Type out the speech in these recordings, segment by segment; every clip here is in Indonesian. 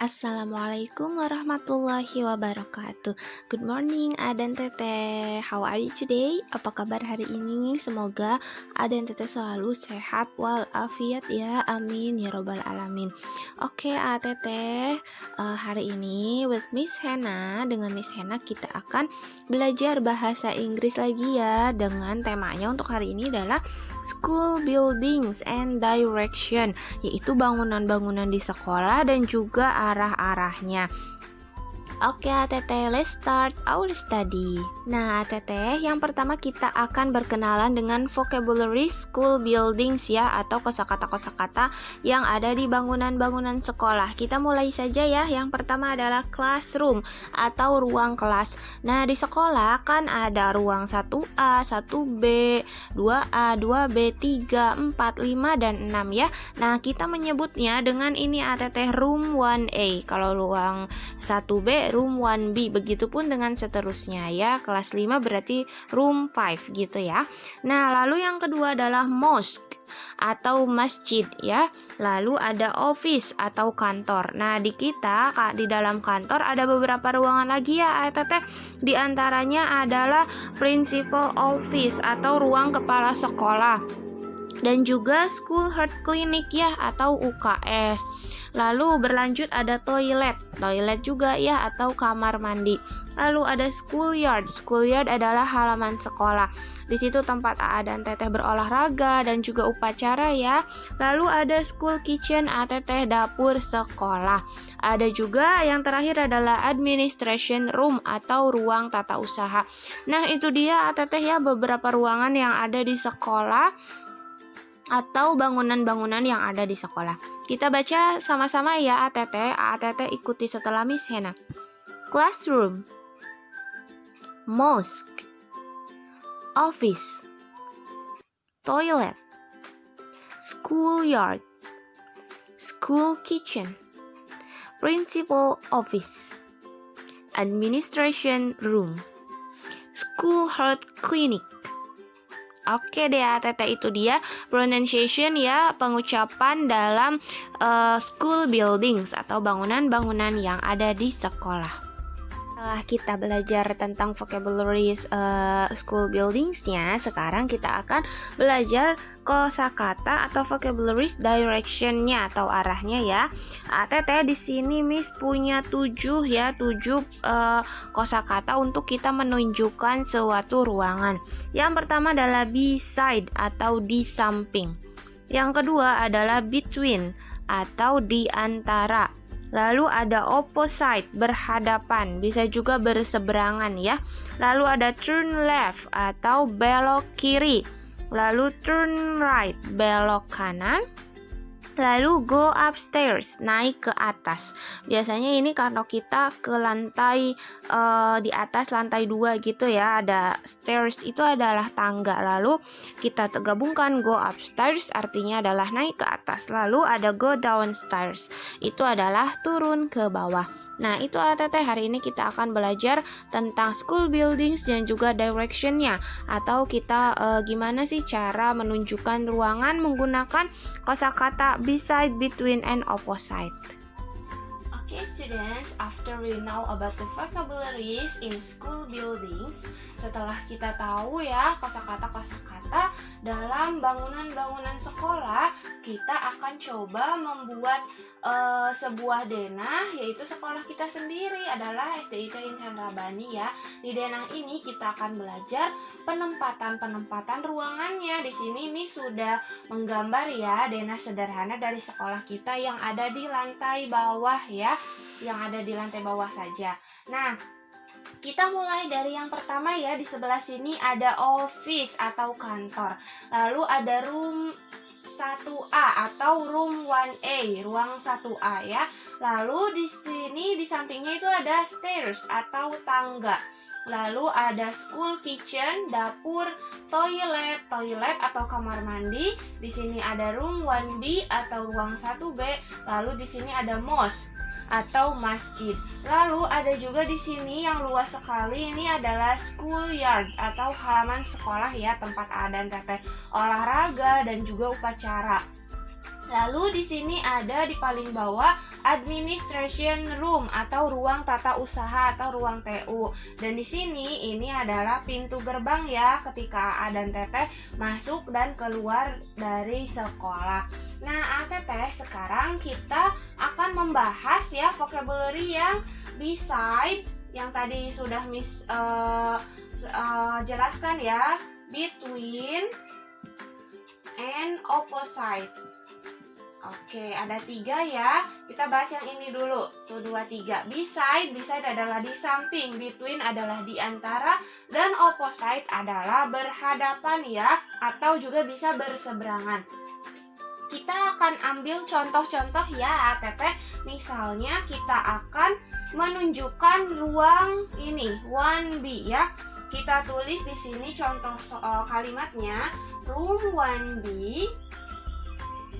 Assalamualaikum warahmatullahi wabarakatuh. Good morning Adan Teteh. How are you today? Apa kabar hari ini? Semoga Adan Teteh selalu sehat walafiat ya. Amin ya robbal alamin. Oke Teteh, hari ini with Miss Hena, dengan Miss Hena kita akan belajar bahasa Inggris lagi ya. Dengan temanya untuk hari ini adalah school buildings and direction, yaitu bangunan-bangunan di sekolah dan juga arah-arahnya. Oke Teteh, let's start our study. Nah Teteh, yang pertama kita akan berkenalan dengan vocabulary school buildings ya, atau kosakata-kosakata yang ada di bangunan-bangunan sekolah. Kita mulai saja ya. Yang pertama adalah classroom atau ruang kelas. Nah di sekolah kan ada ruang 1A, 1B, 2A, 2B, 3, 4, 5, dan 6 ya. Nah kita menyebutnya dengan ini Teteh, room 1A. Kalau ruang 1B, room 1B, begitupun dengan seterusnya ya. Kelas 5 berarti room 5 gitu ya. Nah, lalu yang kedua adalah mosque atau masjid ya. Lalu ada office atau kantor. Nah, di dalam kantor ada beberapa ruangan lagi ya, Teteh. Di antaranya adalah principal office atau ruang kepala sekolah. Dan juga school health clinic ya, atau UKS. Lalu berlanjut ada toilet juga ya, atau kamar mandi. Lalu ada schoolyard adalah halaman sekolah. Di situ tempat AA dan Teteh berolahraga dan juga upacara ya. Lalu ada school kitchen, Teteh dapur sekolah. Ada juga yang terakhir adalah administration room atau ruang tata usaha. Nah itu dia Teteh ya, beberapa ruangan yang ada di sekolah atau bangunan-bangunan yang ada di sekolah. Kita baca sama-sama ya Teteh ikuti setelah Miss Hena. Classroom, mosque, office, toilet, schoolyard, school kitchen, principal office, administration room, school health clinic. Oke deh Teteh, itu dia pronunciation ya, pengucapan dalam school buildings atau bangunan-bangunan yang ada di sekolah. Setelah kita belajar tentang vocabulary school buildingsnya, sekarang kita akan belajar kosakata atau vocabulary directionnya atau arahnya ya. Teteh di sini Miss punya 7 kosakata untuk kita menunjukkan suatu ruangan. Yang pertama adalah beside atau di samping. Yang kedua adalah between atau di antara. Lalu ada opposite, berhadapan, bisa juga berseberangan ya. Lalu ada turn left atau belok kiri. Lalu turn right, belok kanan. Lalu go upstairs, naik ke atas. Biasanya ini kalau kita ke lantai di atas lantai 2 gitu ya, ada stairs itu adalah tangga. Lalu kita gabungkan go upstairs artinya adalah naik ke atas. Lalu ada go downstairs, itu adalah turun ke bawah. Nah itu Teteh, hari ini kita akan belajar tentang school buildings dan juga directionnya, atau kita gimana sih cara menunjukkan ruangan menggunakan kosakata beside, between, and opposite. Okay students, after we know about the vocabularies in school buildings, setelah kita tahu ya kosakata-kosakata dalam bangunan-bangunan sekolah, kita akan coba membuat sebuah denah, yaitu sekolah kita sendiri adalah SDIT Insan Rabani ya. Di denah ini kita akan belajar penempatan ruangannya. Di sini Miss sudah menggambar ya denah sederhana dari sekolah kita yang ada di lantai bawah ya, yang ada di lantai bawah saja. Nah, kita mulai dari yang pertama ya. Di sebelah sini ada office atau kantor. Lalu ada room 1A atau room 1A, ruang 1A ya. Lalu di sini di sampingnya itu ada stairs atau tangga. Lalu ada school kitchen, dapur, toilet atau kamar mandi. Di sini ada room 1B atau ruang 1B. Lalu di sini ada mosque atau masjid. Lalu ada juga di sini yang luas sekali, ini adalah schoolyard atau halaman sekolah ya, tempat AA dan Teteh olahraga dan juga upacara. Lalu di sini ada di paling bawah administration room atau ruang tata usaha atau ruang TU. Dan di sini ini adalah pintu gerbang ya ketika A dan Teteh masuk dan keluar dari sekolah. Nah, Teteh, sekarang kita akan membahas ya vocabulary yang beside yang tadi sudah Miss jelaskan ya, between and opposite. Oke, ada 3 ya. Kita bahas yang ini dulu. 1, 2, 3. Beside adalah di samping, between adalah di antara, dan opposite adalah berhadapan ya, atau juga bisa berseberangan. Kita akan ambil contoh-contoh ya, Teteh. Misalnya kita akan menunjukkan ruang ini, 1B ya. Kita tulis di sini contoh kalimatnya, room 1B.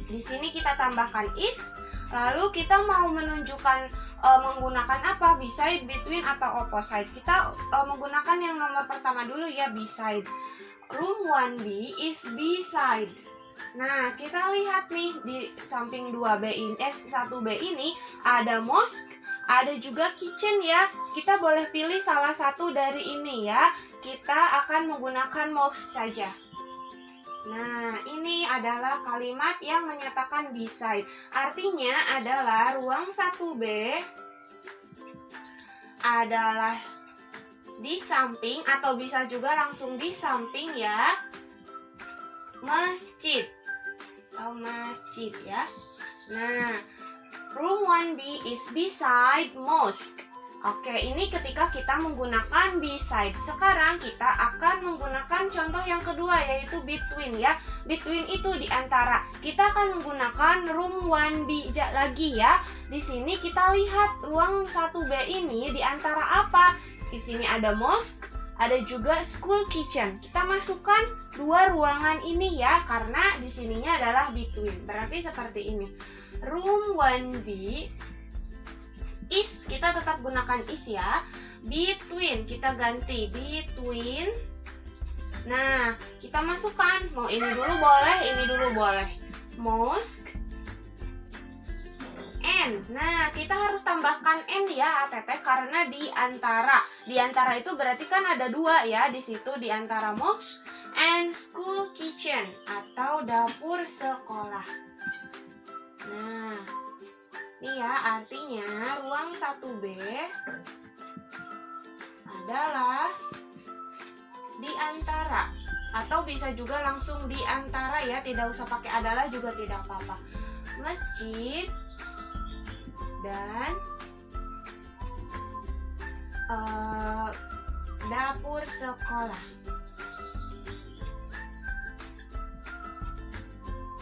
Di sini kita tambahkan is, lalu kita mau menunjukkan menggunakan apa? Beside, between, atau opposite. Kita menggunakan yang nomor pertama dulu ya, beside. Room 1B is beside. Nah, kita lihat nih di samping 1B ini ada mosque, ada juga kitchen ya. Kita boleh pilih salah satu dari ini ya. Kita akan menggunakan mosque saja. Nah, ini adalah kalimat yang menyatakan beside. Artinya adalah ruang 1B adalah di samping, atau bisa juga langsung di samping ya, masjid atau masjid ya. Nah, room 1B is beside mosque. Oke, ini ketika kita menggunakan beside. Sekarang kita akan menggunakan contoh yang kedua, yaitu between ya. Between itu di antara. Kita akan menggunakan room 1B lagi ya. Di sini kita lihat ruang 1B ini di antara apa? Di sini ada mosque, ada juga school kitchen. Kita masukkan 2 ruangan ini ya, karena di sininya adalah between. Berarti seperti ini. Room 1B is, kita tetap gunakan is ya. Between, kita ganti between. Nah, kita masukkan, mau ini dulu boleh, ini dulu boleh. Mosque and. Nah, kita harus tambahkan and ya, Teteh, karena di antara. Di antara itu berarti kan ada 2 ya di situ, di antara mosque and school kitchen atau dapur sekolah. Nah, ini ya, artinya ruang 1B adalah di antara, atau bisa juga langsung di antara ya, tidak usah pakai adalah juga tidak apa-apa. Masjid dan dapur sekolah.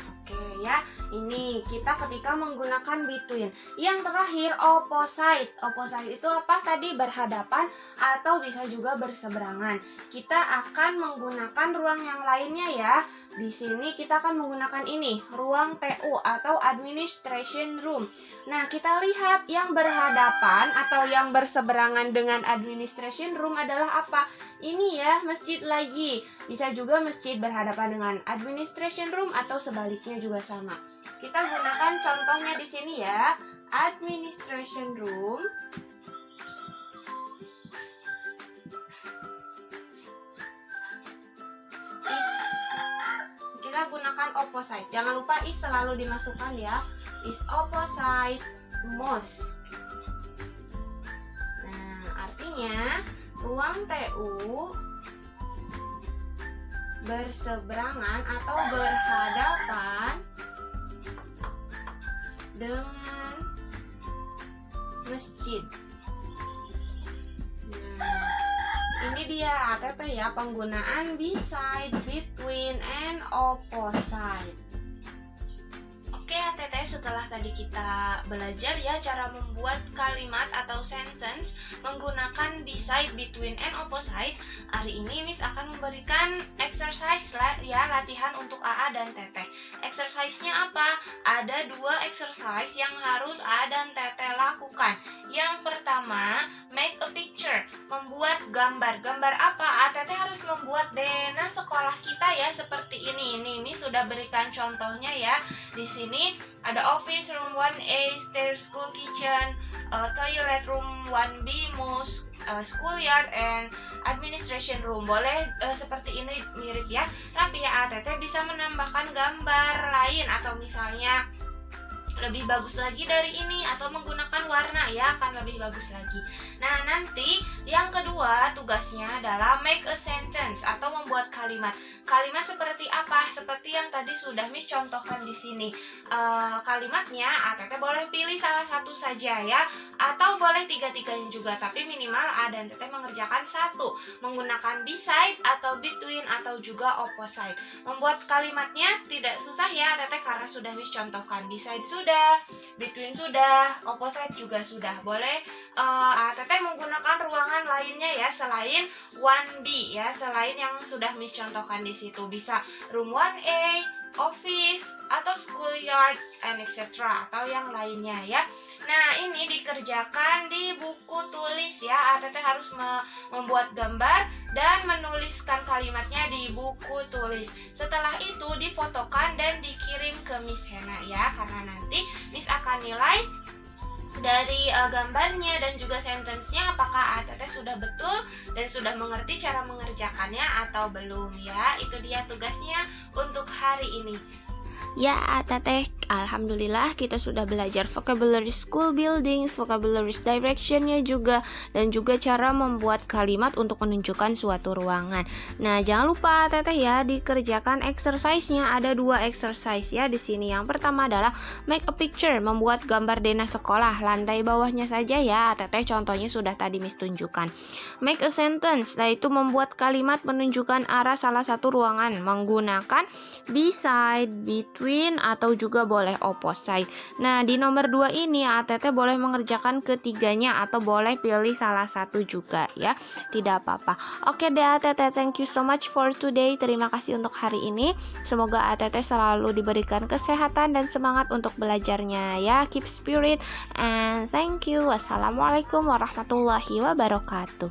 Oke ya. Ini kita ketika menggunakan between. Yang terakhir opposite. Opposite itu apa tadi? Berhadapan atau bisa juga berseberangan. Kita akan menggunakan ruang yang lainnya ya. Di sini kita akan menggunakan ini, ruang TU atau administration room. Nah, kita lihat yang berhadapan atau yang berseberangan dengan administration room adalah apa? Ini ya, masjid lagi. Bisa juga masjid berhadapan dengan administration room atau sebaliknya juga sama. Kita gunakan contohnya di sini ya. Administration room is, kita gunakan opposite. Jangan lupa is selalu dimasukkan ya. Is opposite mosque. Nah, artinya ruang TU berseberangan atau berhadapan dengan masjid. Nah, ini dia ATP ya, penggunaan beside, between, and opposite. Oke ATT, setelah tadi kita belajar ya cara membuat kalimat atau sentence menggunakan beside, between, and opposite. Hari ini Miss akan memberikan exercise ya, latihan untuk AA dan Teteh. Exercise-nya apa? Ada 2 exercise yang harus AA dan Teteh lakukan. Yang pertama, make a picture, membuat gambar. Gambar apa? ATT harus membuat denah sekolah kita ya, seperti ini. Ini sudah berikan contohnya ya. Di sini ada office room 1A, stairs, school, kitchen, toilet room 1B, schoolyard and administration room. Boleh seperti ini mirip ya. Tapi ya ATT bisa menambahkan gambar lain atau misalnya lebih bagus lagi dari ini atau menggunakan warna ya, akan lebih bagus lagi. Nah, nanti yang kedua tugasnya adalah make a sentence atau membuat kalimat. Kalimat seperti apa? Seperti yang tadi sudah Miss contohkan di sini. Kalimatnya ATT boleh pilih salah satu saja ya, atau boleh tiga-tiganya juga, tapi minimal A dan TT mengerjakan satu, menggunakan beside atau between atau juga opposite. Membuat kalimatnya tidak susah ya ATT, karena sudah Miss contohkan. Beside sudah, between sudah, opposite juga sudah. Boleh ATT menggunakan ruangan lainnya ya selain 1B ya, selain yang sudah Miss contohkan di situ. Bisa room 1A, office atau schoolyard and etc. atau yang lainnya ya. Nah, ini dikerjakan di buku tulis ya. ATT harus membuat gambar dan menuliskan kalimatnya di buku tulis. Setelah itu difotokan dan dikirim ke Miss Hena ya, karena nanti Miss akan nilai dari gambarnya dan juga sentence-nya apakah ATT sudah betul dan sudah mengerti cara mengerjakannya atau belum ya. Itu dia tugasnya untuk hari ini. Ya ATT, alhamdulillah kita sudah belajar vocabulary school buildings, vocabulary direction-nya juga, dan juga cara membuat kalimat untuk menunjukkan suatu ruangan. Nah, jangan lupa ATT ya, dikerjakan exercise-nya. Ada 2 exercise ya di sini. Yang pertama adalah make a picture, membuat gambar denah sekolah. Lantai bawahnya saja ya ATT, contohnya sudah tadi Miss tunjukkan. Make a sentence, yaitu membuat kalimat menunjukkan arah salah satu ruangan menggunakan beside, between atau juga boleh opposite. Nah, di nomor 2 ini ATT boleh mengerjakan ketiganya atau boleh pilih salah satu juga ya. Tidak apa-apa. Oke deh ATT, thank you so much for today. Terima kasih untuk hari ini. Semoga ATT selalu diberikan kesehatan dan semangat untuk belajarnya ya. Keep spirit and thank you. Wassalamualaikum warahmatullahi wabarakatuh.